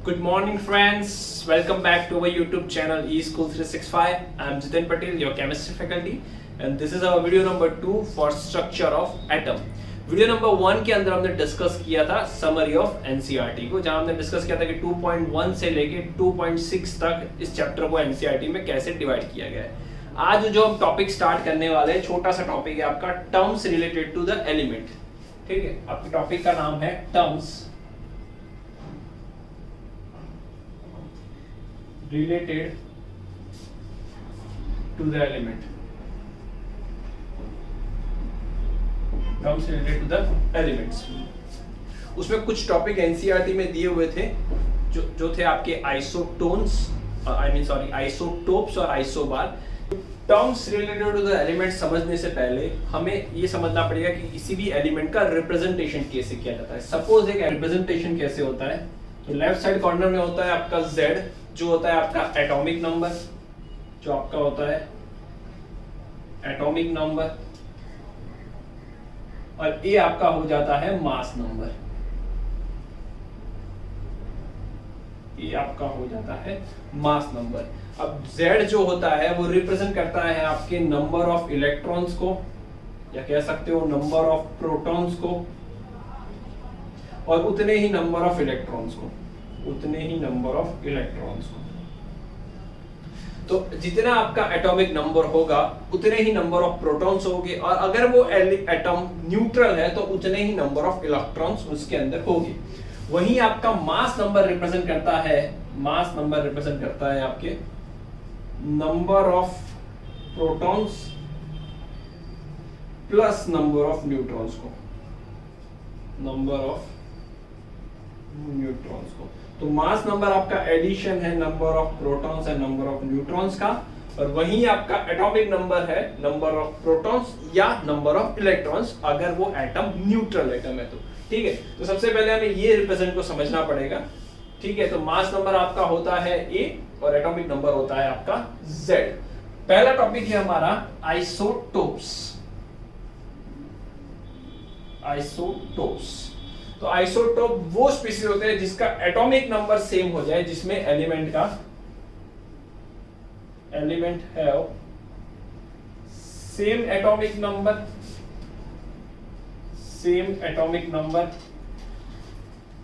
Good morning, friends. Welcome back to our YouTube channel eSchool 365. I am Jitin Patel, your chemistry faculty, and this is our video number 2 for structure of atom. Video number 1 के अंदर हमने discuss किया था summary of NCERT को, जहां हमने discuss किया था कि 2.1 से लेके 2.6 तक इस चैप्टर को एनसीईआरटी में कैसे डिवाइड किया गया है। आज जो हम टॉपिक स्टार्ट करने वाले हैं, छोटा सा टॉपिक है आपका terms related to the element. ठीक है, आपके टॉपिक का नाम है terms related to the element. Terms related to the elements. उसमें कुछ टॉपिक एनसीईआरटी में दिए हुए थे जो थे आपके आइसोटोन्स, आइसोटोप्स और isobar. Terms related to the element समझने से पहले हमें ये समझना पड़ेगा कि किसी भी एलिमेंट का रिप्रेजेंटेशन कैसे किया जाता है। सपोज एक रिप्रेजेंटेशन कैसे होता है, तो लेफ्ट साइड कॉर्नर में होता है आपका Z, जो होता है आपका एटॉमिक नंबर, जो आपका होता है एटॉमिक नंबर, और A आपका हो जाता है मास नंबर। A आपका हो जाता है मास नंबर। अब Z जो होता है वो रिप्रेजेंट करता है आपके नंबर ऑफ इलेक्ट्रॉन्स को, या कह सकते हो नंबर ऑफ प्रोटॉन्स को, और उतने ही नंबर ऑफ इलेक्ट्रॉन्स को, उतने ही नंबर ऑफ इलेक्ट्रॉन्स को। तो जितना आपका एटॉमिक नंबर होगा उतने ही नंबर ऑफ प्रोटॉन्स होंगे, और अगर वो एटम न्यूट्रल है तो उतने ही नंबर ऑफ इलेक्ट्रॉन्स उसके अंदर होंगे। वहीं आपका मास नंबर रिप्रेजेंट करता है, मास नंबर रिप्रेजेंट करता है आपके number of protons plus number of neutrons को, नंबर ऑफ न्यूट्रॉन्स को। तो मास नंबर आपका एडिशन है number of protons and number of neutrons का, और वहीं आपका एटॉमिक नंबर है नंबर ऑफ प्रोटॉन्स या नंबर ऑफ इलेक्ट्रॉन्स, अगर वो एटम न्यूट्रल एटम है तो। ठीक है, तो सबसे पहले हमें ये रिप्रेजेंट को समझना पड़ेगा। ठीक है, तो मास नंबर आपका होता है A और एटॉमिक नंबर होता है आपका Z। पहला टॉपिक है हमारा आइसोटोप्स। आइसोटोप्स, तो आइसोटोप वो स्पीशीज होते हैं जिसका एटॉमिक नंबर सेम हो जाए, जिसमें element have same atomic number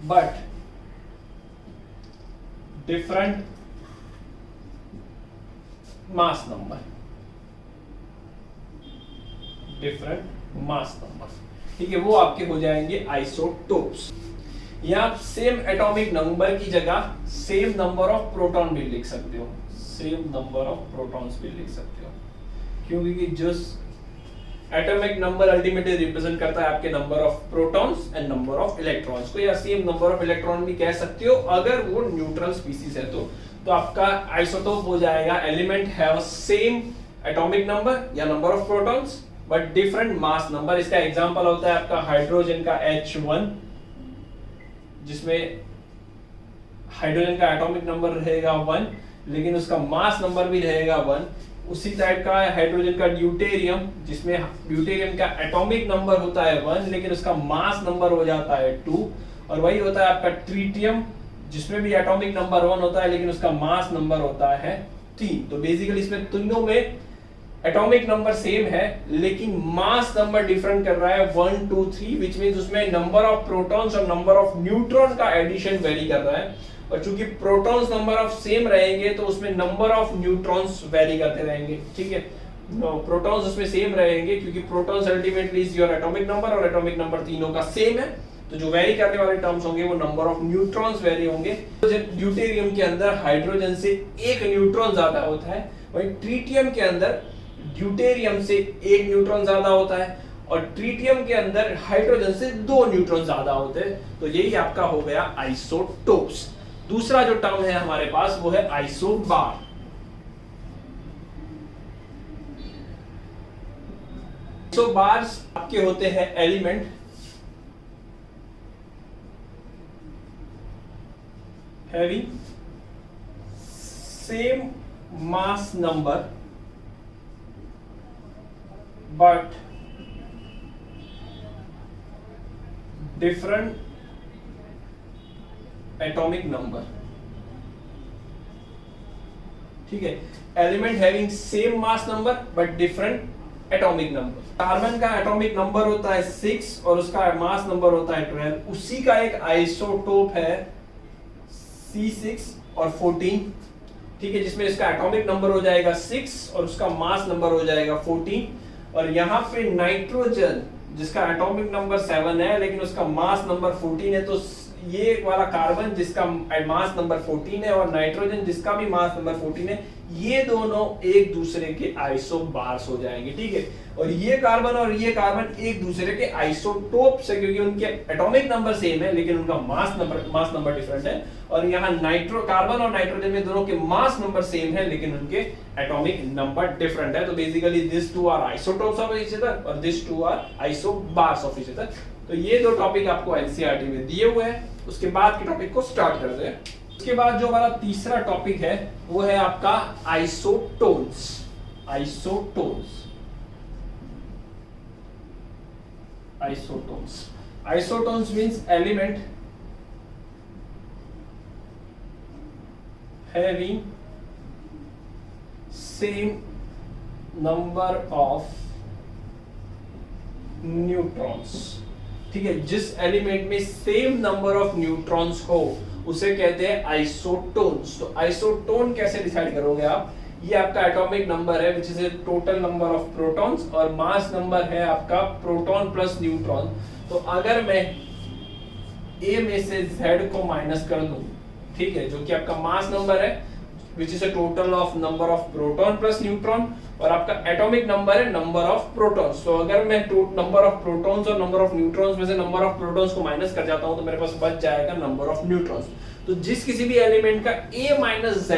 but different mass number, ठीक है, वो आपके हो जाएंगे आइसोटोप्स। या आप सेम एटॉमिक नंबर की जगह सेम नंबर ऑफ प्रोटॉन भी लिख सकते हो, सेम नंबर ऑफ प्रोटॉन्स भी लिख सकते हो, क्योंकि जो एटॉमिक नंबर अल्टीमेटली रिप्रेजेंट करता है आपके number of protons and number of electrons को, या सेम नंबर ऑफ इलेक्ट्रॉन भी कह सकते हो अगर वो न्यूट्रल स्पीशीज है तो आपका आइसोटोप हो जाएगा element have same atomic number या number of protons but different mass number. इसका एग्जांपल होता है आपका हाइड्रोजन का H1, जिसमें हाइड्रोजन का एटॉमिक नंबर रहेगा 1 लेकिन उसका मास नंबर भी रहेगा 1। उसी टाइप का हाइड्रोजन का ड्यूटेरियम, जिसमें ड्यूटेरियम का एटॉमिक नंबर होता है 1 लेकिन उसका मास नंबर हो जाता है 2। और वही होता है आपका ट्रीटियम, जिसमें भी एटॉमिक नंबर 1 होता है लेकिन उसका मास नंबर होता है 3। तो बेसिकली इसमें तीनों में एटॉमिक नंबर सेम है लेकिन मास नंबर डिफरेंट कर रहा है 1 2 3, विच मींस उसमें नंबर ऑफ प्रोटॉन्स और नंबर ऑफ न्यूट्रॉन का एडिशन वेरी कर रहा है। और चूंकि प्रोटॉन्स नंबर ऑफ सेम रहेंगे तो उसमें नंबर ऑफ न्यूट्रॉन्स वेरी करते रहेंगे। ठीक है, प्रोटॉन्स उसमें सेम रहेंगे क्योंकि protons ultimately is your atomic number और एटॉमिक नंबर तीनों का सेम है। तो जो वेरी करने वाले टर्म्स होंगे वो नंबर ऑफ न्यूट्रॉन्स वेरी होंगे। तो ड्यूटेरियम के अंदर हाइड्रोजन से एक न्यूट्रॉन ज्यादा होता है, वहीं ट्रीटियम के अंदर ड्यूटेरियम से एक न्यूट्रॉन ज्यादा होता है, और ट्रीटियम के अंदर हाइड्रोजन से 2 न्यूट्रॉन ज्यादा होते हैं। तो यही आपका हो गया आइसोटोप्स। दूसरा जो टर्म है हमारे पास वो है आइसोबार। आइसोबार्स आपके होते हैं element having same mass number but different atomic number. ठीक है, element having same mass number but different atomic number. Carbon का एटॉमिक नंबर होता है 6 और उसका मास नंबर होता है 12, उसी का एक आइसोटोप है C6 और 14, ठीक है, जिसमें इसका एटॉमिक नंबर हो जाएगा 6 और उसका मास नंबर हो जाएगा 14। और यहाँ पे नाइट्रोजन जिसका एटॉमिक नंबर 7 है लेकिन उसका मास नंबर 14 है, तो ये वाला कार्बन जिसका मास नंबर 14 है और नाइट्रोजन जिसका भी मास नंबर 14 है, ये दोनों एक दूसरे के आइसोबार्स हो जाएंगे, ठीक है। और ये कार्बन एक दूसरे के आइसोटोप्स है, क्योंकि उनके एटॉमिक नंबर सेम है लेकिन उनका मास नंबर डिफरेंट है। और यहाँ कार्बन और नाइट्रोजन में दोनों के मास नंबर सेम है लेकिन उनके एटॉमिक नंबर डिफरेंट है। तो basically this two are isotopes of each other और this two are isobars of each other. तो ये दो टॉपिक आपको एनसीईआरटी में दिए हुए हैं। उसके बाद के टॉपिक को स्टार्ट करते हैं। उसके बाद जो हमारा तीसरा टॉपिक है वो है आपका isotones. Isotones means element having same number of neutrons, ठीक है, जिस एलिमेंट में सेम नंबर ऑफ न्यूट्रॉन्स हो उसे कहते हैं आइसोटोन्स। तो आइसोटोन कैसे डिसाइड करोगे आप? ये आपका एटॉमिक नंबर है which is a total number of protons और मास नंबर है आपका प्रोटॉन प्लस न्यूट्रॉन। तो अगर मैं A में से Z को माइनस कर दूं, ठीक है, जो कि आपका मास नंबर है which is a total of number of proton plus neutron और आपका एटॉमिक नंबर है नंबर ऑफ प्रोटॉन्स। तो अगर मैं नंबर ऑफ प्रोटॉन्स और नंबर ऑफ न्यूट्रॉन्स में से नंबर ऑफ प्रोटॉन्स को माइनस कर जाता हूं तो मेरे पास बच जाएगा नंबर ऑफ न्यूट्रॉन्स। तो जिस किसी भी एलिमेंट का A माइनस Z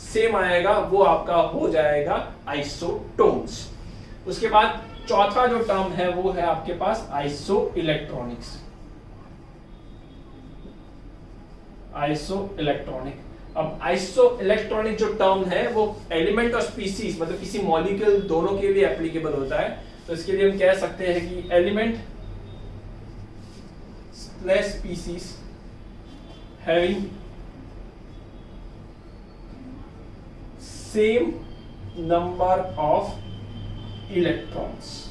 सेम आएगा वो आपका हो जाएगा आइसोटोन्स। उसके बाद चौथा जो टर्म है वो है आपके पास आइसोइलेक्ट्रॉनिक्स। अब आइसोइलेक्ट्रॉनिक जो टर्म है वो एलिमेंट और स्पीसीज मतलब किसी मॉलिक्यूल दोनों के लिए एप्लीकेबल होता है। तो इसके लिए हम कह सकते हैं कि element slash species having same number of electrons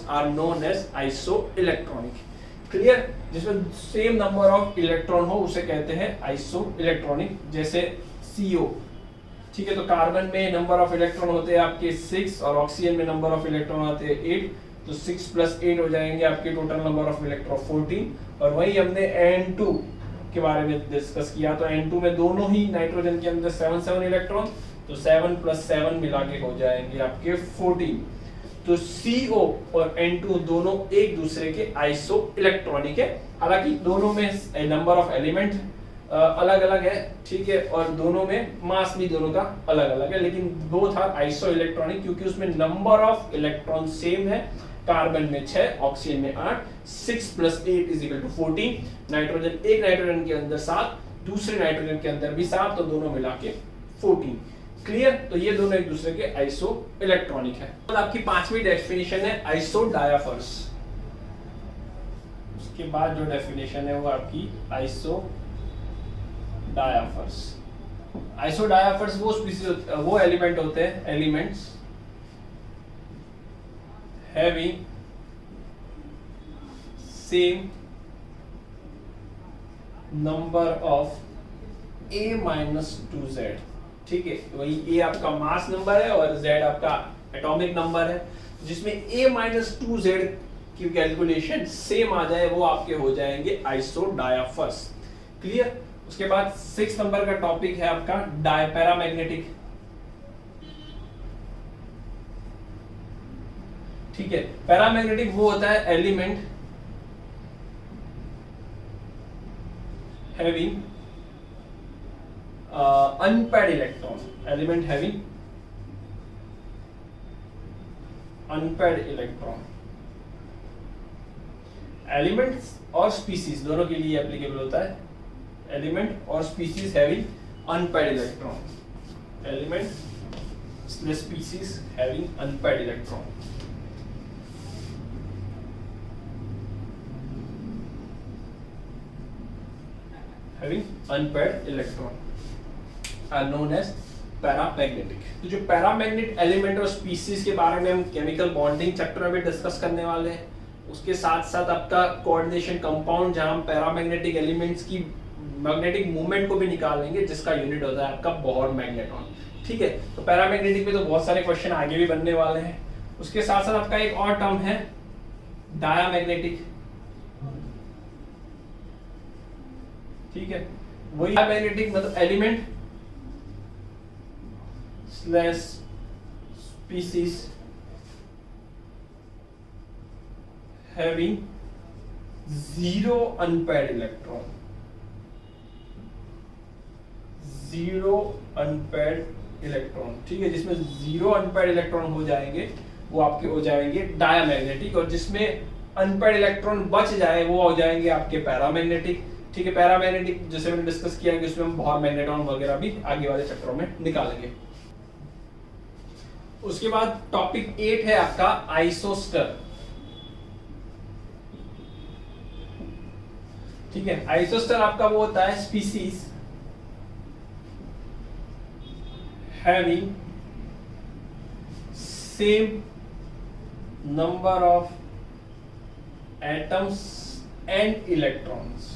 are known as isoelectronic. Clear? जिसमें सेम नंबर ऑफ इलेक्ट्रॉन हो उसे कहते हैं आइसोइलेक्ट्रॉनिक। जैसे CO, ठीक है, तो कार्बन में नंबर ऑफ इलेक्ट्रॉन होते हैं आपके 6 और ऑक्सीजन में नंबर ऑफ इलेक्ट्रॉन आते हैं 8, तो 6 + 8 हो जाएंगे आपके टोटल नंबर ऑफ इलेक्ट्रॉन 14। और वही हमने N2 के बारे में डिस्कस किया, तो N2 में दोनों ही नाइट्रोजन के अंदर 7 इलेक्ट्रॉन, तो 7 + 7 मिला के हो जाएंगे आपके 14। तो CO और N2 दोनों एक दूसरे के आइसो इलेक्ट्रॉनिक है। हालांकि दोनों में नंबर ऑफ एलिमेंट अलग अलग है, ठीक है, और दोनों में मास भी दोनों का अलग अलग है, लेकिन बोथ आर आइसो इलेक्ट्रॉनिक क्योंकि उसमें नंबर ऑफ इलेक्ट्रॉन सेम है। कार्बन में 6, ऑक्सीजन में 8, 6 + 8 = 14। नाइट्रोजन, एक नाइट्रोजन के अंदर 7, दूसरे नाइट्रोजन के अंदर भी 7, तो दोनों मिला के 14। क्लियर? तो ये दोनों एक दूसरे के आइसो इलेक्ट्रॉनिक है। तो आपकी पांचवी डेफिनेशन है आइसोडायाफर्स। उसके बाद जो डेफिनेशन है वो आपकी आइसोडायाफर्स। आइसोडायाफर्स वो एलिमेंट होते हैं, elements having same number of A - 2Z, ठीक है, वही A आपका मास नंबर है और Z आपका एटॉमिक नंबर है। जिसमें A - 2Z की कैलकुलेशन सेम आ जाए वो आपके हो जाएंगे आइसोडायाफर्स। क्लियर? उसके बाद 6 नंबर का टॉपिक है आपका पैरामैग्नेटिक। ठीक है, पैरामैग्नेटिक वो होता है element having unpaired electron, element having unpaired electron। Elements और स्पीसीज दोनों के लिए एप्लीकेबल होता है। एलिमेंट और species having unpaired electron, element species having unpaired electron. having unpaired electron are known as paramagnetic. तो जो पैरामैग्नेट एलिमेंट और स्पीसीज के बारे में हम केमिकल बॉन्डिंग चैप्टर में भी डिस्कस करने वाले हैं। उसके साथ साथ आपका कोऑर्डिनेशन कंपाउंड जहां हम पैरामैग्नेटिक एलिमेंट्स की मैग्नेटिक मूवमेंट को भी निकालेंगे, जिसका यूनिट होता है आपका बोहर मैग्नेट्रॉन। ठीक है, तो पैरामैग्नेटिक में तो बहुत सारे क्वेश्चन आगे भी बनने वाले हैं। उसके साथ साथ आपका एक और टर्म है डायामैग्नेटिक। ठीक है, वही डायामैग्नेटिक मतलब element slash species having zero unpaired electron, zero unpaired electron. ठीक है, जिसमें जीरो अनपेयर्ड इलेक्ट्रॉन हो जाएंगे वो आपके हो जाएंगे डायामैग्नेटिक, और जिसमें अनपेयर्ड इलेक्ट्रॉन बच जाए वो हो जाएंगे आपके पैरामैग्नेटिक। ठीक है, पैरामैग्नेटिक जैसे मैंने डिस्कस किया कि उसमें हम बोहर मैग्नेट्रॉन वगैरह भी आगे वाले चैप्टरों में निकालेंगे। उसके बाद टॉपिक 8 है आपका आइसोस्टर। ठीक है, आइसोस्टर आपका वो होता है species having same number of atoms and electrons,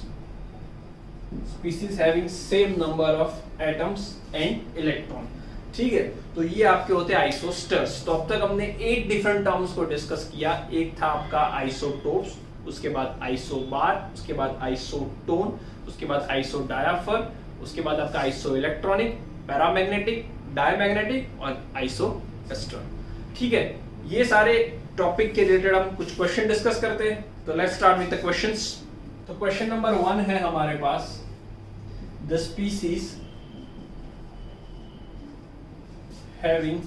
species having same number of atoms and electron. ठीक है, तो ये आपके होते हैं आइसोस्टर्स। तो अब तक हमने 8 डिफरेंट टर्म्स को डिस्कस किया। एक था आपका आइसोटोप्स, उसके बाद आइसोबार, उसके बाद आइसोटोन, उसके बाद आइसोडायाफर, उसके बाद आपका आइसो इलेक्ट्रॉनिक, पैरामैग्नेटिक, डायमैग्नेटिक और आइसोएस्टर। ठीक है, ये सारे टॉपिक के रिलेटेड हम कुछ क्वेश्चन डिस्कस करते हैं। तो let's start with the questions. तो क्वेश्चन नंबर 1 है हमारे पास, the species having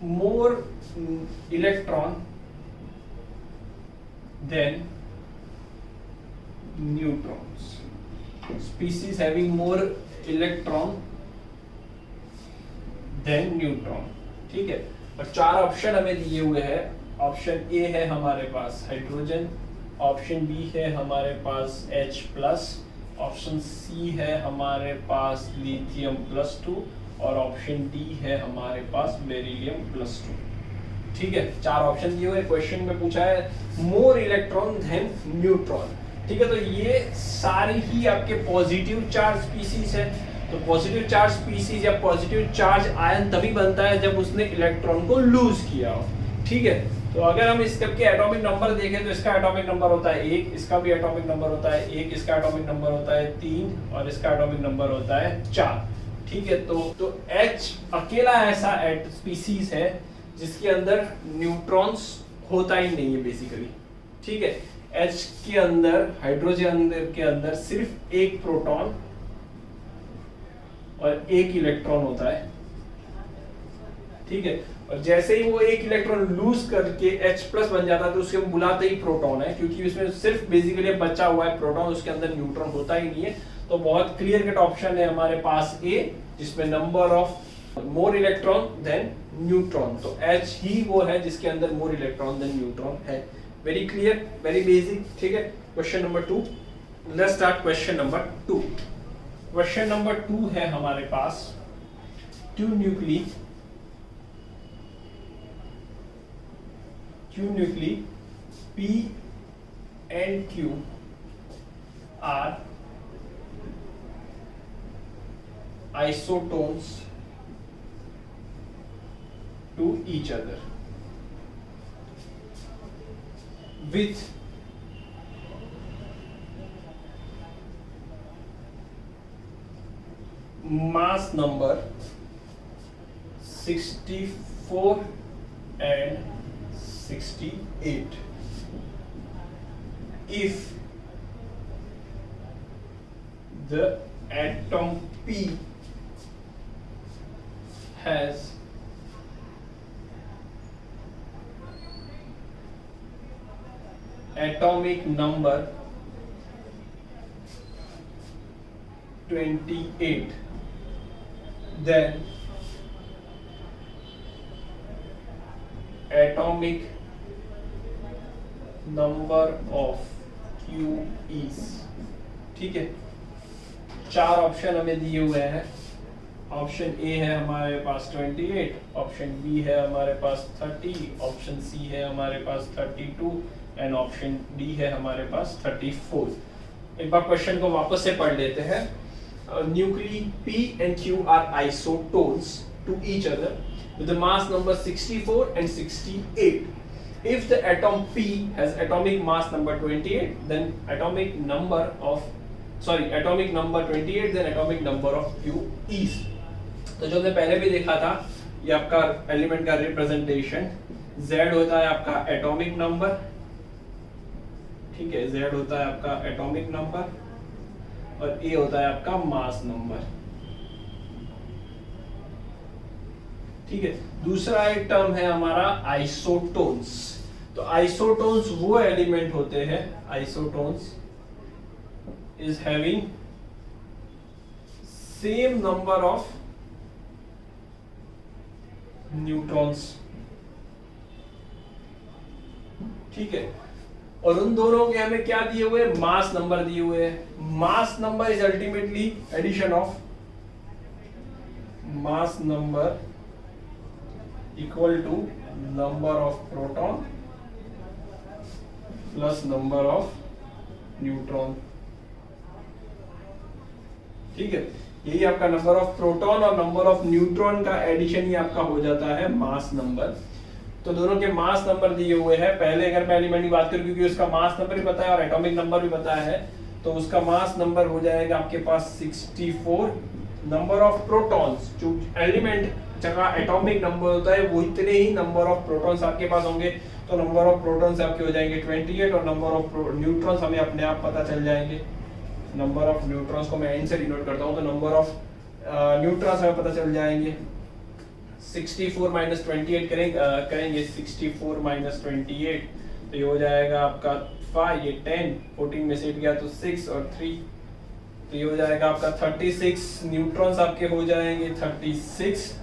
more electron than neutrons, species having more electron than neutron। ठीक है, और 4 ऑप्शन हमें दिए हुए हैं। ऑप्शन ए है हमारे पास हाइड्रोजन, ऑप्शन बी है हमारे पास H+, ऑप्शन सी है हमारे पास लिथियम +2 और ऑप्शन डी है हमारे पास बेरिलियम +2। ठीक है, 4 ऑप्शन दिए हुए। क्वेश्चन में पूछा है मोर इलेक्ट्रॉन देन न्यूट्रॉन। ठीक है, तो ये सारी ही आपके पॉजिटिव चार्ज स्पीसीज है। तो पॉजिटिव चार्ज स्पीसीज या पॉजिटिव चार्ज आयन तभी बनता है जब उसने इलेक्ट्रॉन को लूज किया हो। ठीक है, तो अगर हम इस सबके एटॉमिक नंबर देखें तो इसका एटॉमिक नंबर होता है 1, इसका भी एटॉमिक नंबर होता है 1, इसका एटॉमिक नंबर होता है 3 और इसका एटॉमिक नंबर होता है 4। ठीक है, तो H अकेला ऐसा स्पीसीज है जिसके अंदर न्यूट्रॉन्स होता ही नहीं है बेसिकली। ठीक है, H के अंदर, हाइड्रोजन के अंदर सिर्फ एक प्रोटॉन और एक इलेक्ट्रॉन होता है। ठीक है, और जैसे ही वो एक इलेक्ट्रॉन लूज करके H+ बन जाता है तो उसके हम बुलाते ही प्रोटॉन है, क्योंकि उसमें सिर्फ बेसिकली बचा हुआ है प्रोटॉन, उसके अंदर न्यूट्रॉन होता ही नहीं है। तो बहुत क्लियर कट ऑप्शन है हमारे पास ए, जिसमें number of more electron than neutron. तो H ही वो है जिसके अंदर मोर इलेक्ट्रॉन देन न्यूट्रॉन है। Very clear, very basic. ठीक है, question number 2। Let's start question number 2। Question number 2 है हमारे पास, 2 nuclei P and Q are isotones to each other with mass number 64 and 68 if the atom P has atomic number 28, then atomic number of Q is. ठीक है, 4 option हमें दिए हुए हैं। Option A है हमारे पास 28, ऑप्शन बी है हमारे पास 30, ऑप्शन सी है हमारे पास 32 एंड ऑप्शन डी है हमारे पास 34। एक बार क्वेश्चन को वापस से पढ़ लेते हैं। Nuclei P and Q are isotones to each other with the mass number 64 and 68. If the atom P has atomic mass number 28, then atomic number 28, then atomic number of Q is। तो जो हमने पहले भी देखा था, ये आपका element का रिप्रेजेंटेशन, Z होता है आपका एटॉमिक नंबर। ठीक है, Z होता है आपका एटॉमिक नंबर और A होता है आपका मास नंबर। ठीक है, दूसरा एक टर्म है हमारा आइसोटोन्स। तो आइसोटोन्स वो एलिमेंट होते हैं, isotones is having same number of neutrons. ठीक है, और उन दोनों के हमें क्या दिए हुए, मास नंबर दिए हुए हैं। Mass number is ultimately addition of mass number equal to number of proton plus number of neutron. ठीक है, यही आपका नंबर ऑफ प्रोटॉन और नंबर ऑफ न्यूट्रॉन का एडिशन ही आपका हो जाता है मास नंबर। तो दोनों के मास नंबर दिए हुए हैं। पहले अगर मैं एलिमेंट की बात करूं, क्योंकि उसका मास नंबर भी पता है और एटॉमिक नंबर भी पता है, तो उसका मास नंबर हो जाएगा आपके पास 64। नंबर ऑफ प्रोटॉन्स, जो एलिमेंट जगह एटॉमिक नंबर होता है वो इतने ही नंबर ऑफ प्रोटॉन्स आपके पास होंगे। तो नंबर ऑफ प्रोटॉन्स आपके हो जाएंगे 28 और नंबर ऑफ न्यूट्रॉन्स हमें अपने आप पता चल जाएंगे। नंबर ऑफ न्यूट्रॉन्स को मैं एन से डिनोट करता हूं, तो नंबर ऑफ न्यूट्रॉन्स हमें पता चल जाएंगे। 64 माइनस 28 करेंगे 64 माइनस 28, तो ये हो जाएगा आपका 5, ये 10, 14 में से गया तो 6 और 3, तो ये हो जाएगा आपका 36। न्यूट्रॉन्स आपके हो जाएंगे 36।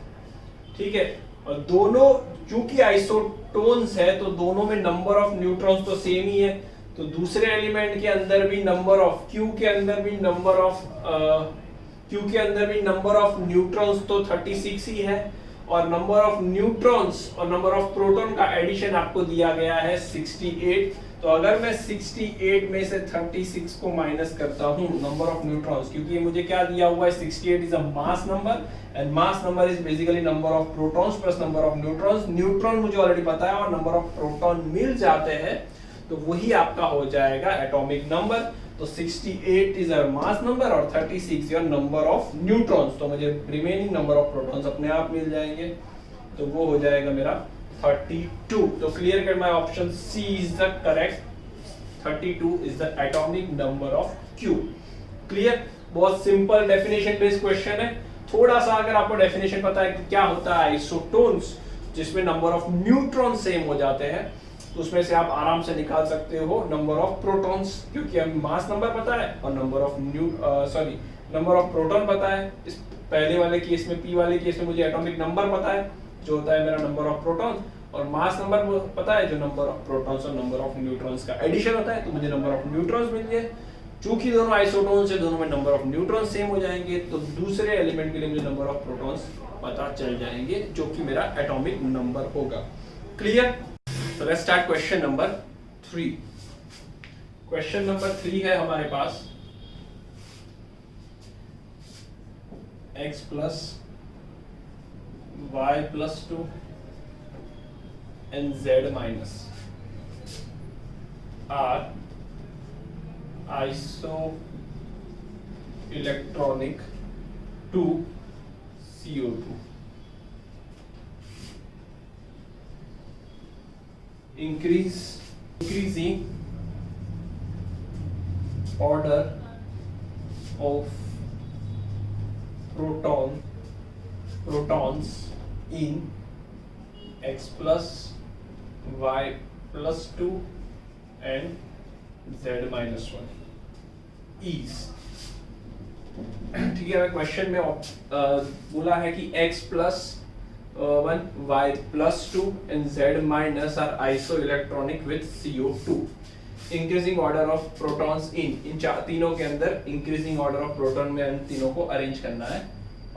ठीक है, और दोनों चूंकि आइसोटोन्स है तो दोनों में नंबर ऑफ न्यूट्रॉन्स तो सेम ही है। तो दूसरे एलिमेंट के अंदर भी नंबर ऑफ Q के अंदर भी नंबर ऑफ न्यूट्रॉन्स तो 36 ही है, और नंबर ऑफ न्यूट्रॉन्स और नंबर ऑफ प्रोटॉन का एडिशन आपको दिया गया है 68। तो अगर मैं 68 में से 36 को माइनस करता हूं नंबर ऑफ न्यूट्रॉन्स, क्योंकि मुझे क्या दिया हुआ है, 68 is a mass number and mass number is basically number of protons plus number of neutrons. Neutron मुझे ऑलरेडी पता है और नंबर ऑफ प्रोटॉन मिल जाते हैं, तो वही आपका हो जाएगा एटॉमिक नंबर। तो 68 इज अवर मास नंबर और 36 योर नंबर ऑफ न्यूट्रॉन्स। तो मुझे रिमेनिंग नंबर ऑफ प्रोटॉन्स अपने आप मिल जाएंगे, तो वो हो जाएगा मेरा 32। तो clear cut, my option C is the correct. 32 is the atomic number of Q। Clear, बहुत सिंपल डेफिनेशन बेस्ड क्वेश्चन है। थोड़ा सा अगर आपको डेफिनेशन पता है कि क्या होता है आइसोटोन्स, जिसमें नंबर ऑफ न्यूट्रॉन सेम हो जाते हैं, तो उसमें से आप आराम से निकाल सकते हो नंबर ऑफ प्रोटॉन्स, क्योंकि हमें मास नंबर पता है और नंबर ऑफ प्रोटॉन पता है। इस पहले वाले केस में, P वाले केस में मुझे एटॉमिक नंबर पता है जो होता है मेरा नंबर ऑफ प्रोटॉन, और मास नंबर पता है जो नंबर ऑफ प्रोटॉन्स और नंबर ऑफ न्यूट्रॉन्स का एडिशन होता है, तो मुझे नंबर ऑफ न्यूट्रॉन्स मिल गए। चूंकि दोनों आइसोटोन्स है, दोनों में नंबर ऑफ न्यूट्रॉन्स सेम हो जाएंगे, तो दूसरे एलिमेंट के लिए मुझे नंबर ऑफ प्रोटॉन्स पता चल जाएंगे, जो कि मेरा एटॉमिक नंबर होगा। Clear? So let's start question number 3. Question number 3 है हमारे पास x plus y plus 2 and z minus are isoelectronic to CO2. Increasing order of protons in x plus y plus 2 and z minus 1 is। ठीक है, question में बोला है कि x plus 1 y plus 2 and z minus are isoelectronic with CO2। Increasing order of protons in तीनों के अंदर increasing order of proton में इन तीनों को अरेंज करना है।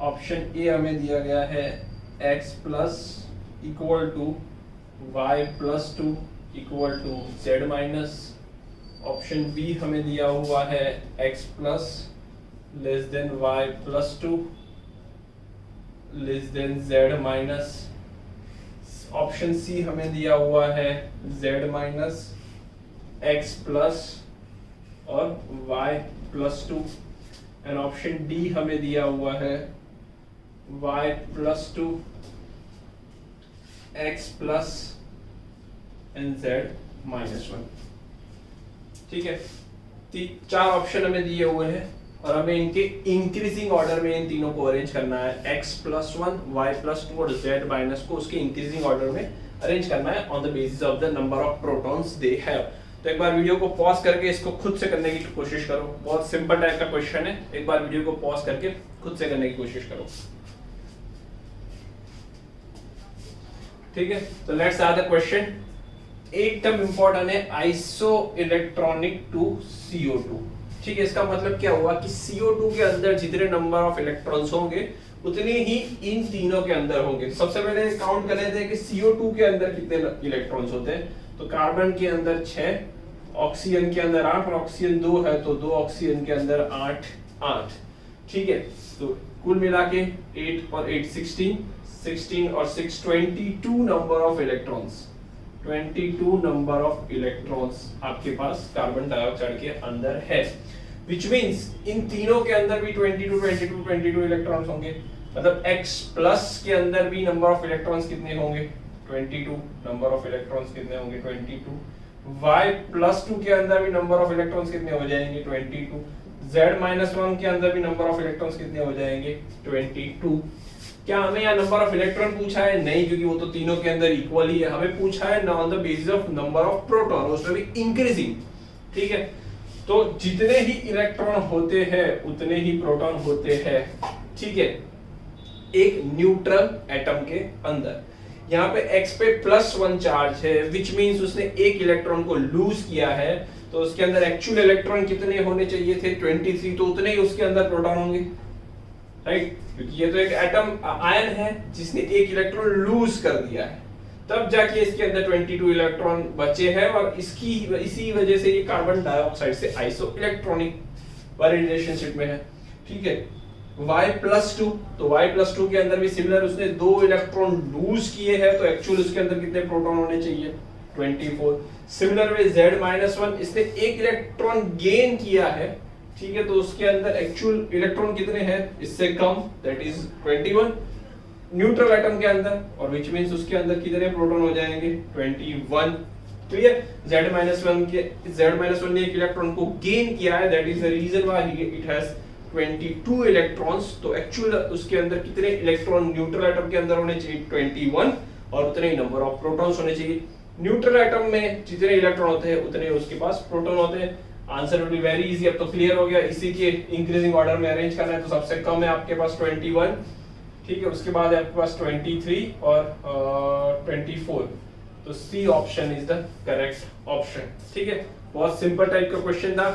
ऑप्शन ए हमें दिया गया है x plus equal to y plus 2 equal to z minus. Option B हमें दिया हुआ है x plus less than y plus 2 less than z minus. Option C हमें दिया हुआ है z माइनस x प्लस और y plus 2 and option D हमें दिया हुआ है y plus 2 x plus and z minus 1। ठीक है, चार ऑप्शन हमें दिए हुए हैं और हमें इनके इंक्रीजिंग ऑर्डर में इन तीनों को अरेंज करना है। x प्लस 1, y प्लस 2 और z माइनस को उसके इंक्रीजिंग ऑर्डर में अरेंज करना है on the basis of the number of protons they have. तो एक बार वीडियो को पॉज करके इसको खुद से करने की कोशिश करो। बहुत सिंपल टाइप का क्वेश्चन है, एक बार वीडियो को पॉज करके खुद से करने की कोशिश करो। ठीक है, तो लेट्स स्टार्ट द क्वेश्चन। एक टर्म इंपॉर्टेंट है, आइसो इलेक्ट्रॉनिक टू CO2। ठीक है, इसका मतलब क्या हुआ कि CO2 के अंदर जितने नंबर ऑफ इलेक्ट्रॉन्स होंगे उतने ही इन तीनों के अंदर होंगे। सबसे पहले काउंट कर लेते हैं कि CO2 के अंदर कितने इलेक्ट्रॉन्स होते हैं। तो कार्बन के अंदर 6, ऑक्सीजन के अंदर 8 और ऑक्सीजन 2 है तो 2 ऑक्सीजन के अंदर 8। ठीक है, तो कुल मिला के 8 और 8 16 और 6 22 number of electrons, 22 number of electrons आपके पास कार्बन डाइऑक्साइड के अंदर है। Which means इन तीनों के अंदर भी 22 इलेक्ट्रॉन्स होंगे। मतलब X प्लस के अंदर भी नंबर ऑफ इलेक्ट्रॉन्स कितने होंगे 22, नंबर ऑफ इलेक्ट्रॉन्स कितने होंगे 22। Y प्लस 2 के अंदर भी नंबर ऑफ इलेक्ट्रॉन्स कितने हो जाएंगे 22। Z माइनस 1 के अंदर भी नंबर ऑफ इलेक्ट्रॉन्स कितने हो जाएंगे 22। क्या हमें यहाँ नंबर ऑफ इलेक्ट्रॉन पूछा है? नहीं, क्योंकि वो तो तीनों के अंदर इक्वल ही है। हमें पूछा है on the basis of number of proton, उसमें भी इंक्रीजिंग। ठीक है, तो जितने ही इलेक्ट्रॉन होते हैं उतने ही प्रोटॉन होते हैं। ठीक है, एक न्यूट्रल एटम के अंदर यहाँ पे x पे +1 चार्ज है, विच मीन्स उसने एक इलेक्ट्रॉन को लूज किया है। तो उसके अंदर एक्चुअल इलेक्ट्रॉन कितने होने चाहिए थे 23, तो उतने ही उसके अंदर प्रोटॉन होंगे। राइट, क्योंकि ये तो एक एटम आयन है जिसने एक इलेक्ट्रॉन लूज कर दिया है, तब जाके इसके अंदर 22 इलेक्ट्रॉन बचे हैं और इसी वजह से ये कार्बन डाइऑक्साइड से आइसो इलेक्ट्रॉनिक वाले रिलेशनशिप में है। ठीक है, Y प्लस 2, तो Y प्लस 2 के अंदर भी सिमिलर उसने 2 इलेक्ट्रॉन लूज किए हैं, तो एक्चुअल उसके अंदर कितने प्रोटॉन होने चाहिए 24। सिमिलर वे Z माइनस 1, इसने एक इलेक्ट्रॉन गेन किया है। ठीक है, तो उसके अंदर एक्चुअल इलेक्ट्रॉन कितने हैं इससे कम, दैट इज 21 न्यूट्रल एटम के अंदर, और विच मींस उसके अंदर कितने प्रोटॉन हो जाएंगे 21। क्लियर, Z-1 ने एक इलेक्ट्रॉन को गेन किया है, that is the reason why it has 22 electrons. तो एक्चुअल उसके अंदर कितने इलेक्ट्रॉन न्यूट्रल एटम के अंदर होने चाहिए 21, और उतने ही नंबर ऑफ प्रोटॉन्स होने चाहिए। न्यूट्रल एटम में जितने इलेक्ट्रॉन होते हैं उतने उसके पास प्रोटॉन होते हैं। Answer will be very easy. अब तो क्लियर हो गया, इसी के इंक्रीजिंग ऑर्डर में अरेंज करना है। तो सबसे कम है आपके पास 21, ठीक है, उसके बाद है आपके पास 23 और 24। तो C option is the correct option. ठीक है, बहुत सिंपल टाइप का क्वेश्चन था,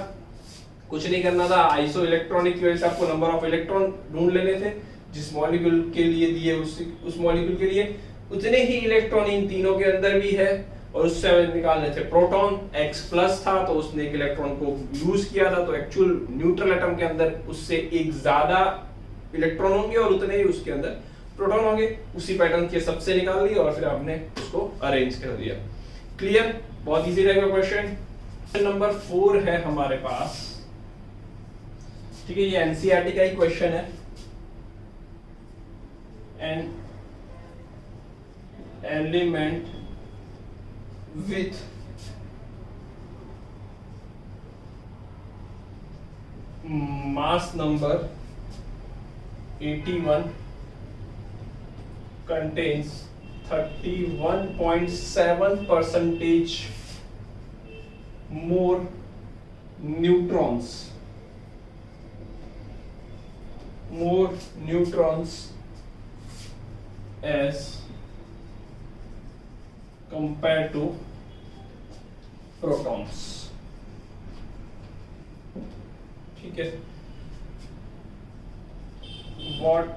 कुछ नहीं करना था। आइसो इलेक्ट्रॉनिक की वजह से आपको नंबर ऑफ इलेक्ट्रॉन ढूंढ लेने थे, जिस मॉलिक्यूल के लिए दिए उस मॉलिक्यूल के लिए उतने ही इलेक्ट्रॉन इन तीनों के अंदर भी है, और उससे हमें निकालने थे प्रोटॉन। X प्लस था तो उसने एक इलेक्ट्रॉन को यूज किया था, तो एक्चुअल न्यूट्रल एटम के अंदर उससे एक ज्यादा इलेक्ट्रॉन होंगे और उतने ही उसके अंदर प्रोटॉन होंगे। उसी पैटर्न के सबसे निकाल लिया और फिर आपने उसको अरेंज कर दिया। क्लियर, बहुत इजी रहेगा क्वेश्चन। क्वेश्चन नंबर 4 है हमारे पास। ठीक है, ये एनसीईआरटी का ही क्वेश्चन है। An element with mass number 81 contains 31.7% more neutrons as compared to protons. ठीक है, what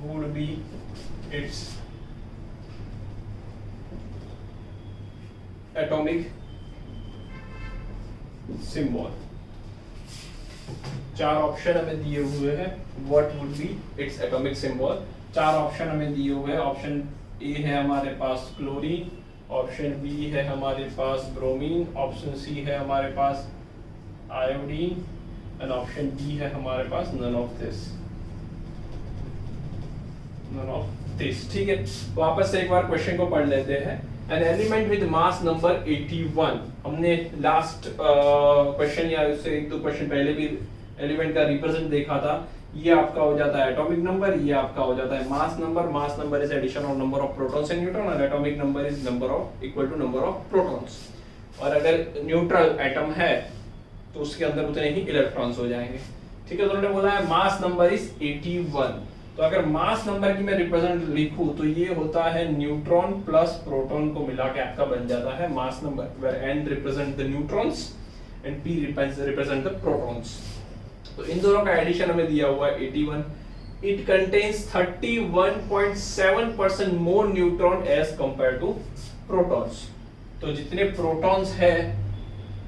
would be its atomic symbol। चार ऑप्शन हमें दिए हुए हैं, what would be its atomic symbol। चार ऑप्शन हमें दिए हुए हैं। ऑप्शन ए है हमारे पास क्लोरीन, ऑप्शन बी है हमारे पास ब्रोमीन, ऑप्शन सी है हमारे पास आयोडीन एंड ऑप्शन डी है हमारे पास नन ऑफ दिस। ठीक है, वापस से एक बार क्वेश्चन को पढ़ लेते हैं। An element with mass number 81, हमने लास्ट क्वेश्चन या उससे एक दो क्वेश्चन पहले भी एलिमेंट का रिप्रेजेंट देखा था। ये आपका हो जाता है एटॉमिक नंबर, ये आपका हो जाता है mass number. Mass number is addition of number of protons and neutron, और atomic number is number of equal to number of protons. और अगर न्यूट्रल एटम है तो उसके अंदर उतने ही इलेक्ट्रॉन्स हो जाएंगे। ठीक है, तो उन्होंने बोला है मास नंबर इज 81। तो अगर मास नंबर की मैं रिप्रेजेंट लिखूं तो ये होता है न्यूट्रॉन प्लस प्रोटॉन को मिला के आपका बन जाता है mass number, where n represent the neutrons and p represent the protons. तो इन दोनों का एडिशन हमें दिया हुआ है 81। It contains 31.7% more neutron as compare to protons. तो जितने प्रोटॉन्स है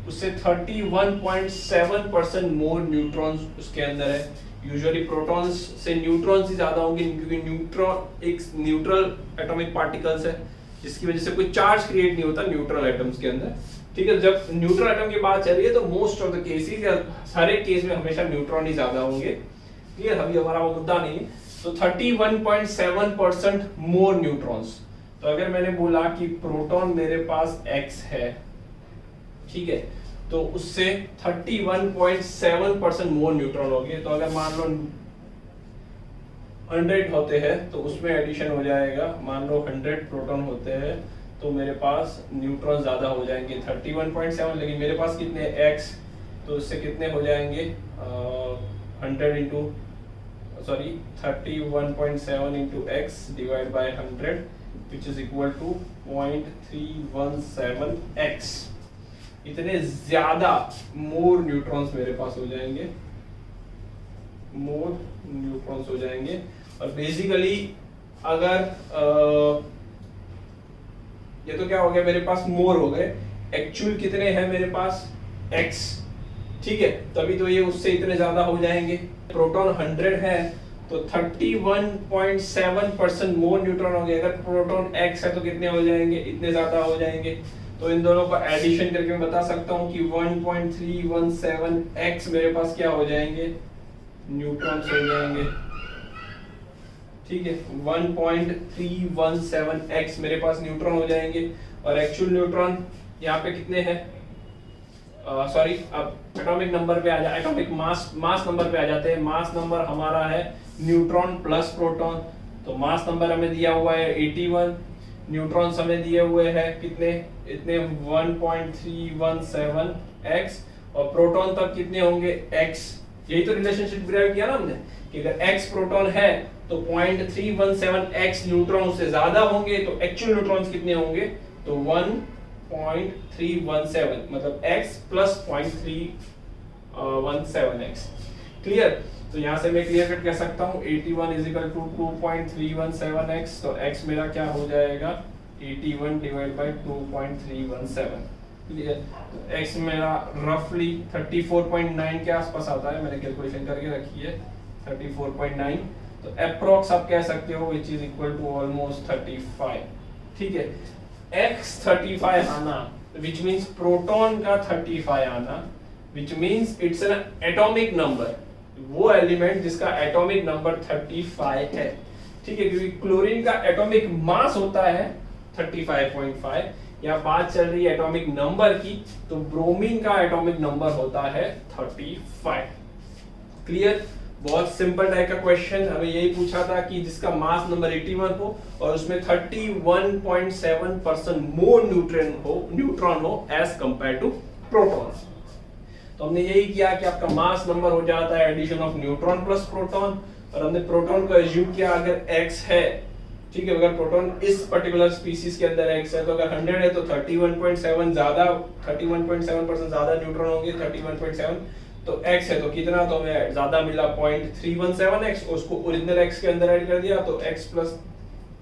उससे 31.7% मोर न्यूट्रॉन्स उसके अंदर है। यूजुअली प्रोटॉन्स से न्यूट्रॉन्स ही ज्यादा होंगे, क्योंकि न्यूट्रॉन एक न्यूट्रल एटॉमिक पार्टिकल्स है जिसकी वजह से कोई चार्ज क्रिएट नहीं होता न्यूट्रल एटम्स के अंदर। ठीक है, जब न्यूट्रल एटम की बात चल रही है तो मोस्ट ऑफ द केसेस या सारे केस में हमेशा न्यूट्रॉन ही ज्यादा होंगे। क्लियर, अभी हमारा वो मुद्दा नहीं है। तो 31.7% मोर न्यूट्रॉन्स। तो अगर मैंने बोला कि प्रोटॉन मेरे पास x है, ठीक है, तो उससे 31.7% मोर न्यूट्रॉन हो गए। तो अगर मान लो 100 होते हैं तो उसमें एडिशन हो जाएगा, मान लो 100 प्रोटॉन होते हैं तो मेरे पास न्यूट्रॉन ज्यादा हो जाएंगे 31.7, लेकिन मेरे पास कितने x, तो उससे कितने हो जाएंगे 31.7 into x divided by 100 which is equal to 0.317x। इतने ज्यादा मोर न्यूट्रॉन्स मेरे पास हो जाएंगे, मोर न्यूट्रॉन्स हो जाएंगे। और बेसिकली अगर ये तो क्या हो गया, मेरे पास मोर हो गए, एक्चुअल कितने हैं मेरे पास x, ठीक है, तभी तो ये उससे इतने ज्यादा हो जाएंगे। प्रोटॉन 100 है तो 31.7% मोर न्यूट्रॉन हो गए। अगर प्रोटॉन x है तो कितने हो जाएंगे, इतने ज्यादा हो जाएंगे। तो इन दोनों का एडिशन करके मैं बता सकता हूं कि 1.317x मेरे पास क्या हो जाएंगे, न्यूट्रॉन्स हो जाएंगे। ठीक है, 1.317x मेरे पास न्यूट्रॉन हो जाएंगे। और एक्चुअल न्यूट्रॉन यहाँ पे कितने हैं, सॉरी अब एटॉमिक नंबर पे आ जाए, एटॉमिक मास नंबर पे आ जाते हैं। मास नंबर हमारा है न्यूट्रॉन प्लस प्रोटॉन। तो मास नंबर हमें दिया हुआ है 81, न्यूट्रॉन्स हमें दिए हुए हैं कितने, इतने 1.317x, और प्रोटॉन तब कितने होंगे x। यही तो रिलेशनशिप डिराइव किया ना हमने कि अगर x प्रोटॉन है तो 0.317x न्यूट्रॉन से ज्यादा होंगे, तो एक्चुअल न्यूट्रॉन्स कितने होंगे, तो 1.317 मतलब x प्लस 0.317x। क्लियर, तो यहाँ से मैं क्लियर कट कह सकता हूँ 81 इज इक्वल टू 2.317x। तो x मेरा क्या हो जाएगा 81 डिवाइड बाय 2.317। क्लियर, तो x मेरा रफली 34.9 के आसपास आता है, मैंने कैलकुलेशन करके रखी है 34.9। तो अप्रॉक्स आप कह सकते हो which is equal to almost 35। ठीक है, x 35 आना विच मीन्स प्रोटॉन का 35 आना, which means it's an atomic number, वो एलिमेंट जिसका एटॉमिक नंबर 35 है। ठीक है, क्योंकि क्लोरीन का एटॉमिक मास होता है 35.5, यहाँ बात चल रही है एटॉमिक नंबर की, तो ब्रोमीन का एटॉमिक नंबर होता है 35। क्लियर, बहुत सिंपल टाइप का क्वेश्चन, हमें यही पूछा था कि जिसका मास नंबर 81 हो और उसमें 31.7% मोर न्यूट्रॉन हो एज कंपेयर टू प्रोटॉन। तो हमने यही किया कि आपका मास नंबर हो जाता है addition of neutron plus proton, और हमने प्रोटॉन को एज्यूम किया अगर x है ठीक है, अगर प्रोटॉन इस पर्टिकुलर स्पीसीज के अंदर x है तो अगर 100 है तो 31.7 ज्यादा 31.7% ज्यादा न्यूट्रॉन होंगे 31.7, तो x है तो कितना, तो हमें ज्यादा मिला 0.317x, उसको ओरिजिनल x के अंदर ऐड कर दिया तो x प्लस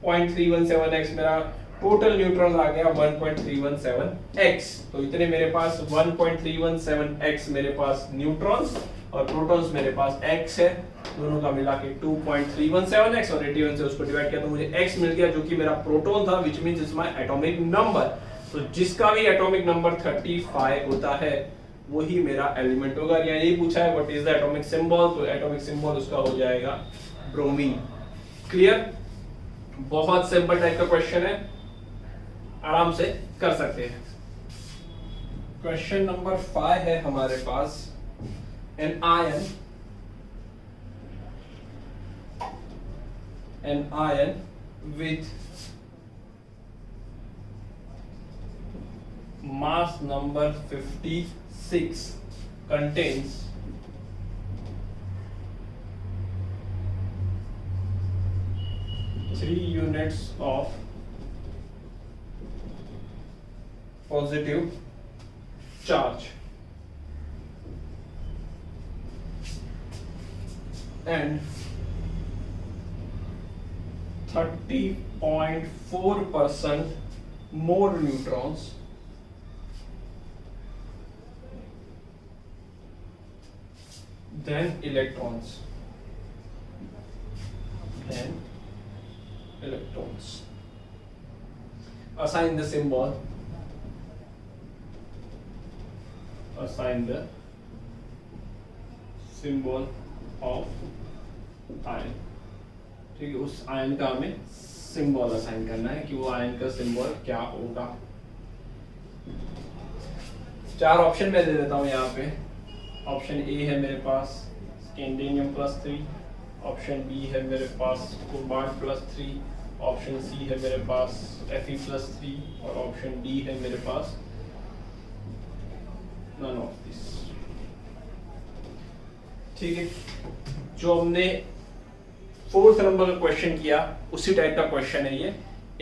0.317x मेरा टोटल न्यूट्रॉन आ गया 1.317x। तो इतने मेरे पास 1.317x मेरे पास न्यूट्रॉन्स और प्रोटॉन्स मेरे पास x है, दोनों का मिला के 2.317x और 81 से उसको डिवाइड किया तो मुझे x मिल गया जो कि मेरा प्रोटॉन था, which means it's my atomic number. तो जिसका भी एटॉमिक नंबर 35 होता है वही मेरा एलिमेंट होगा। या यही पूछा है what is the atomic symbol, तो एटॉमिक सिंबल उसका हो जाएगा ब्रोमीन। क्लियर, बहुत सिंपल टाइप का क्वेश्चन है, आराम से कर सकते हैं। क्वेश्चन नंबर 5 है हमारे पास, an ion with mass number 56 contains three units of positive charge and 30.4% more neutrons than electrons. Assign the symbol. Assign the symbol of ion. ठीक है, उस आयन का हमें सिंबल असाइन करना है कि वो आयन का सिंबल क्या होगा। 4 ऑप्शन मैं दे देता हूं यहाँ पे। ऑप्शन ए है मेरे पास स्कैंडियम +3, ऑप्शन बी है मेरे पास कोबाल्ट +3, ऑप्शन सी है मेरे पास Fe+3 और ऑप्शन डी है मेरे पास नन ऑफ दिस। ठीक है, जो हमने 4th नंबर का क्वेश्चन किया उसी टाइप का क्वेश्चन है ये।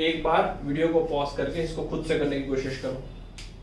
एक बार वीडियो को पॉज करके इसको खुद से करने की कोशिश करो।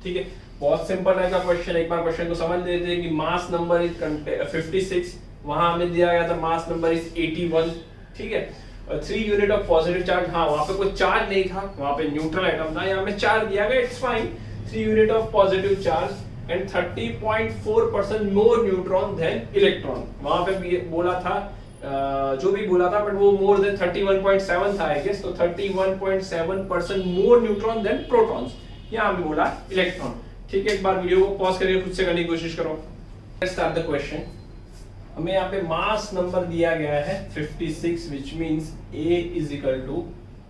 ठीक है, बहुत सिंपल टाइप का क्वेश्चन। एक बार क्वेश्चन को समझ लेते हैं कि मास नंबर इज 56, वहां हमें दिया गया था मास नंबर इज 81। ठीक है, और 3 यूनिट ऑफ पॉजिटिव चार्ज, हाँ वहां पे कोई चार्ज नहीं था, वहां पे न्यूट्रल एटम था, यहाँ पे चार्ज दिया गया, it's fine. 3 unit of positive charge and 30.4% more neutron than electron. वहां पे बोला था जो भी बोला था बट वो मोर देन 31.7 था आई गेस, तो 31.7% मोर न्यूट्रॉन देन प्रोटॉन्स, यहाँ भी बोला इलेक्ट्रॉन। ठीक है, एक बार वीडियो को पॉज करके खुद से करने की कोशिश करो। Let's start the question. हमें यहाँ पे मास नंबर दिया गया है 56, which means A is equal to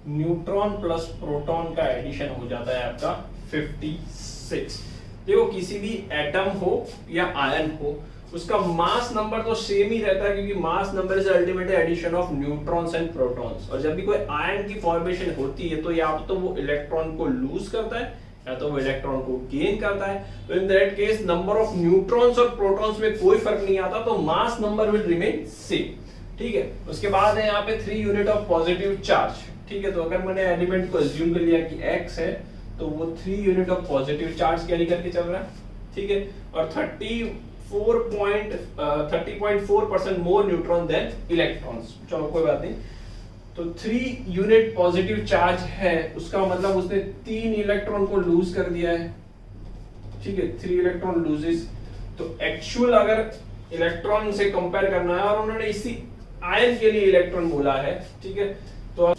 neutron plus proton का एडिशन हो जाता है आपका 56। देखो किसी भी एटम हो या आयन हो उसका मास नंबर तो सेम ही रहता है, क्योंकि mass number is ultimately addition of neutrons and protons. और जब भी कोई आयन की फॉर्मेशन होती है तो या तो वो इलेक्ट्रॉन को लूज करता है या तो वो इलेक्ट्रॉन को गेन करता है। तो in that case number of neutrons और प्रोटॉन्स में कोई फर्क नहीं आता, तो mass number will remain same. ठीक है, उसके बाद है यहाँ पे 3 यूनिट ऑफ पॉजिटिव चार्ज। ठीक है, तो अगर मैंने एलिमेंट को अज्यूम कर लिया कि x है तो वो 3 unit of positive charge carry करके चल रहा है। ठीक है, और 30.4% मोर न्यूट्रॉन देन इलेक्ट्रॉन्स। चलो कोई बात नहीं, तो 3 यूनिट पॉजिटिव चार्ज है, उसका मतलब उसने 3 इलेक्ट्रॉन को लूज कर दिया है। ठीक है, 3 इलेक्ट्रॉन लूजेस। तो एक्चुअल अगर इलेक्ट्रॉन से कंपेयर करना है और उन्होंने इसी आयन के लिए इलेक्ट्रॉन बोला है। ठीक है, तो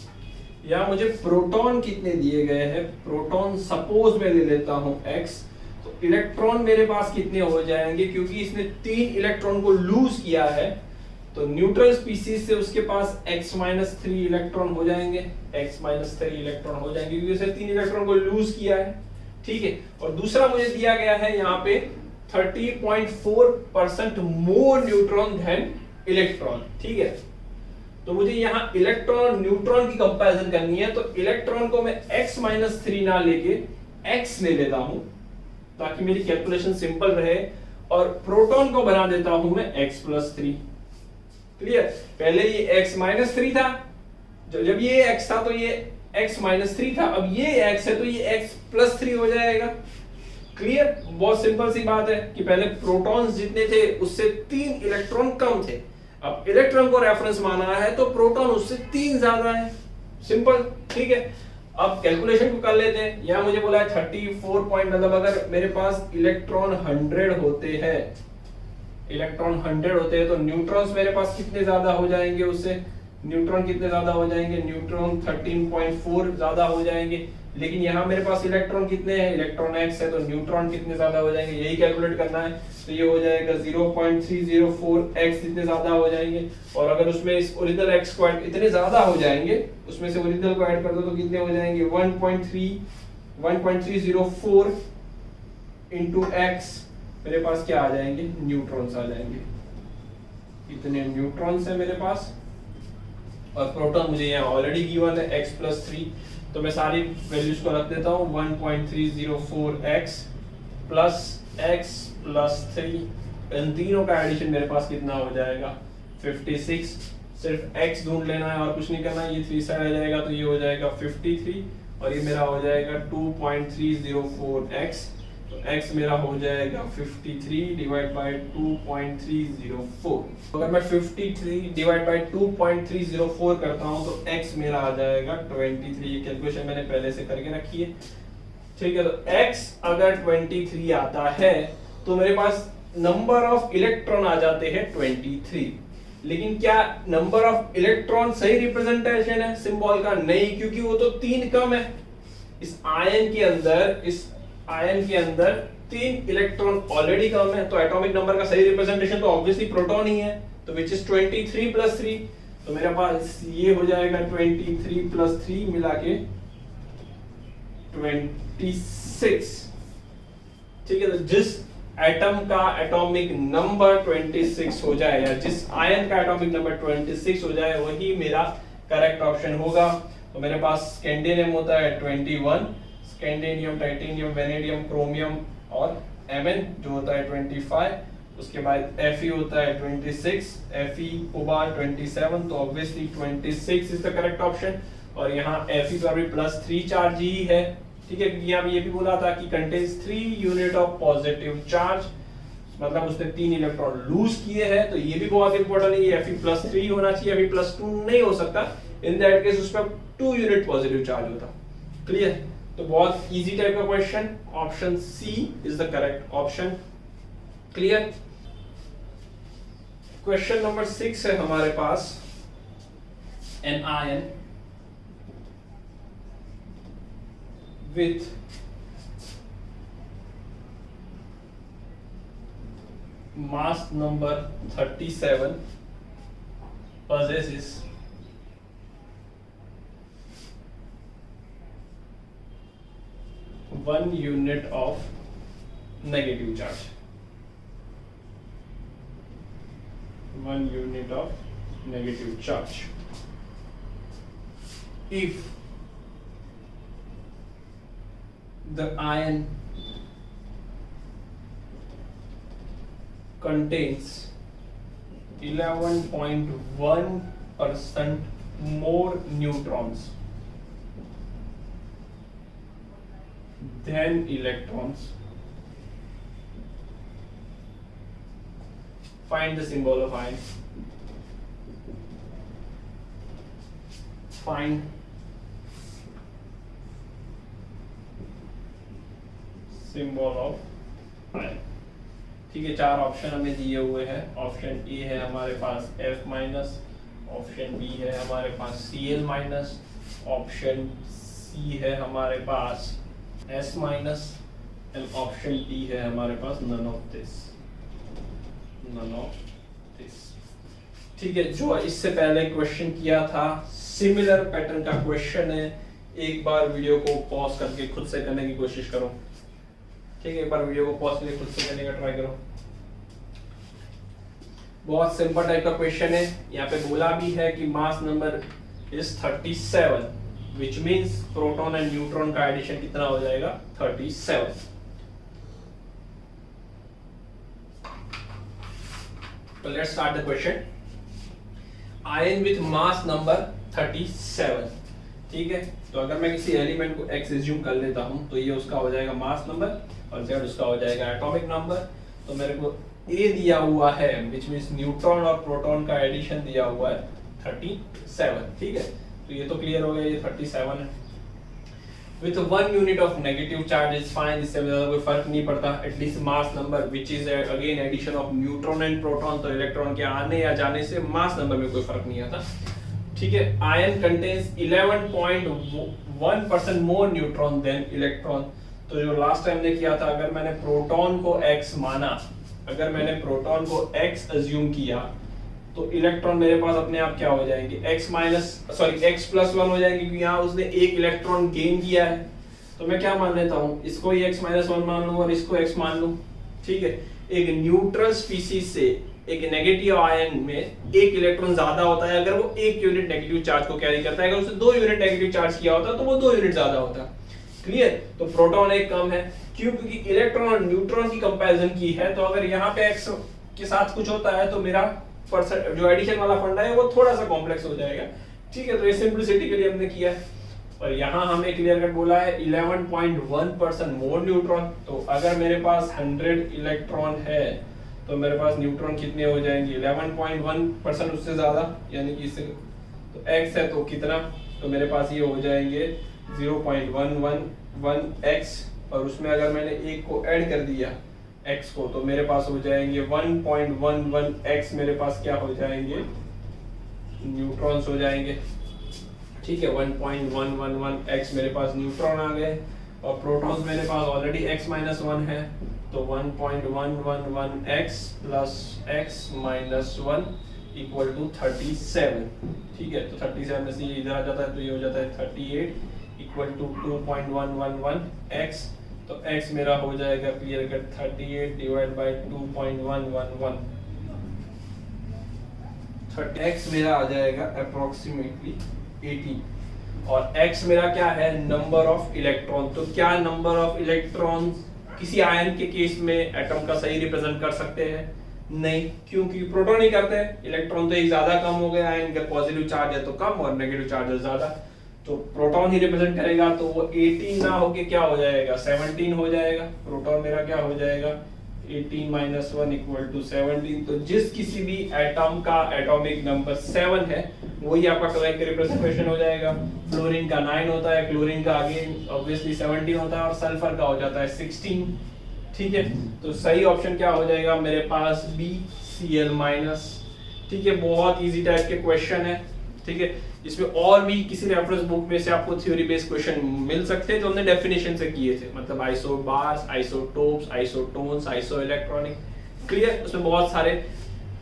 यहाँ मुझे प्रोटॉन कितने दिए गए हैं, प्रोटॉन सपोज मैं ले लेता हूं x, तो इलेक्ट्रॉन मेरे पास कितने हो जाएंगे, क्योंकि इसने 3 इलेक्ट्रॉन को लूज किया है तो न्यूट्रल स्पीसीज से उसके पास x-3 इलेक्ट्रॉन हो जाएंगे, x-3 इलेक्ट्रॉन हो जाएंगे क्योंकि उसने 3 इलेक्ट्रॉन को लूज किया है। ठीक है, और दूसरा मुझे दिया गया है यहाँ पे 30.4% मोर न्यूट्रॉन देन इलेक्ट्रॉन। ठीक है, तो मुझे यहाँ इलेक्ट्रॉन और न्यूट्रॉन की कंपैरिजन करनी है, तो इलेक्ट्रॉन को मैं x-3 ना लेके x ले लेता हूं ताकि मेरी कैलकुलेशन सिंपल रहे, और प्रोटॉन को बना देता हूं मैं x+3। क्लियर, पहले ये x-3 था, जब ये x था तो ये x माइनस 3 था, अब ये x है तो ये x प्लस 3 हो जाएगा। क्लियर? बहुत सिंपल सी बात है कि पहले प्रोटॉन्स जितने थे उससे 3 इलेक्ट्रॉन कम थे, अब इलेक्ट्रॉन को रेफरेंस माना है तो प्रोटॉन उससे 3 ज्यादा है। सिंपल, ठीक है। अब कैलकुलेशन को कर लेते हैं। यहां मुझे बोला है 34 पॉइंट, मतलब अगर मेरे पास इलेक्ट्रॉन 100 होते हैं, इलेक्ट्रॉन 100 होते हैं तो न्यूट्रॉन्स मेरे पास कितने ज्यादा हो जाएंगे उससे? न्यूट्रॉन कितने ज्यादा हो जाएंगे? न्यूट्रॉन 13.4 ज्यादा हो जाएंगे। लेकिन यहाँ मेरे पास इलेक्ट्रॉन कितने हैं? इलेक्ट्रॉन x है तो न्यूट्रॉन कितने ज्यादा हो जाएंगे, यही कैलकुलेट करना है। तो ये हो जाएगा 0.304 x जितने ज्यादा हो जाएंगे, और अगर उसमें इस ओरिजिनल x को इतने ज्यादा हो जाएंगे, उसमें से ओरिजिनल को ऐड कर दो तो कितने हो जाएंगे? 1.304 इंटू x, मेरे पास क्या आ जाएंगे? न्यूट्रॉन्स आ जाएंगे। इतने न्यूट्रॉन्स है मेरे पास, और प्रोटॉन मुझे यहाँ ऑलरेडी गिवन है x प्लस 3, तो मैं सारी वैल्यूज को रख देता हूँ। 1.304x प्लस x प्लस 3, इन तीनों का एडिशन मेरे पास कितना हो जाएगा? 56। सिर्फ x ढूंढ लेना है और कुछ नहीं करना है। ये 3 साइड आ जाएगा तो ये हो जाएगा 53, और ये मेरा हो जाएगा 2.304x, तो x मेरा हो जाएगा 53 डिवाइड बाय 2.304। अगर मैं 53 डिवाइड बाय 2.304 करता हूं तो x मेरा आ जाएगा 23। ये कैलकुलेशन मैंने पहले से करके रखी है, ठीक है। तो x अगर 23 आता है तो मेरे पास नंबर ऑफ इलेक्ट्रॉन आ जाते हैं 23। लेकिन क्या नंबर ऑफ इलेक्ट्रॉन सही रिप्रेजेंटेशन है सिंबल का? नहीं, क्योंकि वो तो 3 कम है। इस आयन के अंदर 3 इलेक्ट्रॉन ऑलरेडी कम है, तो एटॉमिक नंबर का सही रिप्रेजेंटेशन तो ऑब्वियसली प्रोटॉन ही है, तो विच इज 23 प्लस 3। तो मेरे पास ये हो जाएगा 23 प्लस 3 मिला के 26, ठीक है। तो जिस एटम का एटॉमिक नंबर 26 हो जाए, या जिस आयन का एटॉमिक नंबर 26 हो जाए, वही मेरा करेक्ट ऑप्शन होगा। तो मेरे पास स्कैंडियम होता है 21, स्कैंडियम, टाइटेनियम, वेनेडियम, क्रोमियम और Mn जो होता है 25, उसके बाद Fe होता है 26, Fe कोबाल्ट 27, तो obviously 26 is the correct option. और यहाँ Fe पर भी +3 चार्ज ही है, ठीक है, क्योंकि यहाँ ये भी बोला था कि contains 3 unit of positive charge, मतलब उसने 3 इलेक्ट्रॉन लूज किए हैं। तो ये भी बहुत इंपॉर्टेंट है, ये Fe+3 होना चाहिए, Fe+2 नहीं हो सकता। इन दैट केस उस पर 2 यूनिट पॉजिटिव चार्ज होता। क्लियर? तो बहुत इजी टाइप का question, option C is the correct option. Clear? Question number 6 है हमारे पास, an ion with mass number 37 possesses one unit of negative charge. 1 unit of negative charge. If the ion contains 11.1% more neutrons than electrons, find the symbol of ion. Find symbol of ion. ठीक है, 4 option हमें दिए हुए हैं। Option A है हमारे पास F minus, option B है हमारे पास Cl माइनस, ऑप्शन सी है हमारे पास S minus, and option D है हमारे पास नन ऑफ दिस। ठीक है, जो इससे पहले क्वेश्चन किया था सिमिलर पैटर्न का क्वेश्चन है। एक बार वीडियो को पॉज करके खुद से करने की कोशिश करो। ठीक है, एक बार वीडियो को पॉज करके खुद से करने का ट्राई करो। बहुत सिंपल टाइप का क्वेश्चन है। यहाँ पे बोला भी है कि मास number is 37, which means proton and neutron का एडिशन कितना हो जाएगा? 37। तो let's start the question. Ion with mass number 37। ठीक है, तो अगर मैं किसी एलिमेंट को x एज्यूम कर लेता हूं तो ये उसका हो जाएगा मास नंबर और z उसका हो जाएगा एटॉमिक नंबर। तो मेरे को a दिया हुआ है व्हिच मींस न्यूट्रॉन और प्रोटॉन का एडिशन दिया हुआ है 37। ठीक है, तो ये तो क्लियर हो गया, ये 37 है। With 1 unit of negative charge is fine, इससे ज़्यादा कोई फर्क नहीं पड़ता। At least mass number which is again addition of neutron and proton, तो इलेक्ट्रॉन के आने या जाने से मास नंबर में कोई फर्क नहीं आता। ठीक है, आयन कंटेन्स 11.1% मोर न्यूट्रॉन देन इलेक्ट्रॉन। तो जो लास्ट टाइम ने किया था, अगर मैंने प्रोटॉन को x माना, अगर मैंने प्रोटॉन को x अज्यूम किया तो इलेक्ट्रॉन मेरे पास अपने आप क्या हो जाएंगे, x प्लस 1 हो जाएंगे, क्योंकि यहाँ उसने एक इलेक्ट्रॉन गेन किया है। तो मैं क्या मान लेता हूँ, इसको ही x माइनस 1 मान लूँ और इसको x मान लूँ। ठीक है, एक न्यूट्रल स्पीसीज से एक नेगेटिव आयन में एक इलेक्ट्रॉन ज्यादा होता है अगर वो 1 यूनिट नेगेटिव चार्ज को कैरी करता है। अगर उसने 2 यूनिट नेगेटिव चार्ज किया होता तो वो 2 यूनिट ज्यादा होता। क्लियर? तो प्रोटॉन एक कम है, क्यों? क्योंकि इलेक्ट्रॉन और न्यूट्रॉन की कंपैरिजन की है। तो अगर यहाँ पे x के साथ कुछ होता है तो मेरा जो एडिशन वाला फंडा है वो थोड़ा सा कॉम्प्लेक्स हो जाएगा। ठीक है, तो ये सिंपलिसिटी के लिए हमने किया है। और यहाँ हमें क्लियर कट बोला है 11.1% मोर न्यूट्रॉन। तो अगर मेरे पास 100 इलेक्ट्रॉन है तो मेरे पास न्यूट्रॉन कितने हो जाएंगे, 11.1% उससे ज्यादा, यानी कि इससे तो x है तो कितना, तो मेरे पास ये हो जाएंगे 0.111x, और उसमें अगर मैंने एक को ऐड कर दिया x को तो मेरे पास हो जाएंगे 1.11x, मेरे पास क्या हो जाएंगे, न्यूट्रॉन्स हो जाएंगे। ठीक है, 1.111x मेरे पास न्यूट्रॉन आ गए, और प्रोटॉन्स मेरे पास ऑलरेडी x माइनस 1 है, तो 1.111x plus x minus 1 equal to 37। ठीक है, तो 37 में से ये इधर आ जाता है तो ये हो जाता है 38 इक्वल टू 2.111x। तो x मेरा हो जाएगा clear cut 38 divide by 2.111, x मेरा आ जाएगा अप्रोक्सीमेटली 18। और x मेरा क्या है, नंबर ऑफ इलेक्ट्रॉन। तो क्या नंबर ऑफ इलेक्ट्रॉन किसी आयन के केस में एटम का सही रिप्रेजेंट कर सकते हैं? नहीं, क्योंकि प्रोटॉन ही करते हैं। इलेक्ट्रॉन तो एक ज्यादा कम हो गया, आयन का पॉजिटिव चार्ज है तो कम और नेगेटिव चार्ज है ज्यादा, तो प्रोटॉन ही रिप्रेजेंट करेगा। तो वो 18 ना होके क्या हो जाएगा, 17 हो जाएगा। प्रोटॉन मेरा क्या हो जाएगा, 18 माइनस 1 इक्वल टू 17। तो जिस किसी भी एटम का एटॉमिक नंबर 7 है वही आपका करेक्ट रिप्रेजेंटेशन हो जाएगा। फ्लोरीन का 9 होता है, क्लोरीन का अगेन ऑब्वियसली 17 होता है, और सल्फर का हो जाता है 16। ठीक है, तो सही ऑप्शन क्या हो जाएगा मेरे पास, BCl-। ठीक है, बहुत इजी टाइप के क्वेश्चन है। ठीक है, इसमें और भी किसी रेफरेंस बुक में से आपको थ्योरी बेस्ड क्वेश्चन मिल सकते हैं जो हमने डेफिनेशन से किए थे, मतलब isobars, isotopes, isotones, isoelectronic. Clear, उसमें बहुत सारे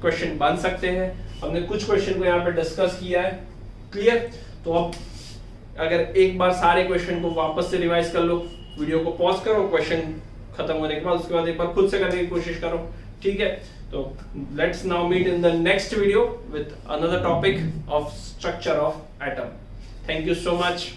क्वेश्चन बन सकते हैं। हमने कुछ क्वेश्चन को यहाँ पे डिस्कस किया है। क्लियर, तो अब अगर एक बार सारे क्वेश्चन को वापस से रिवाइज कर लो, वीडियो को पॉज करो, क्वेश्चन खत्म होने के बाद उसके बाद एक बार खुद से करने की कोशिश करो। ठीक है, तो let's now meet in the next video with another topic of structure of atom. Thank you so much.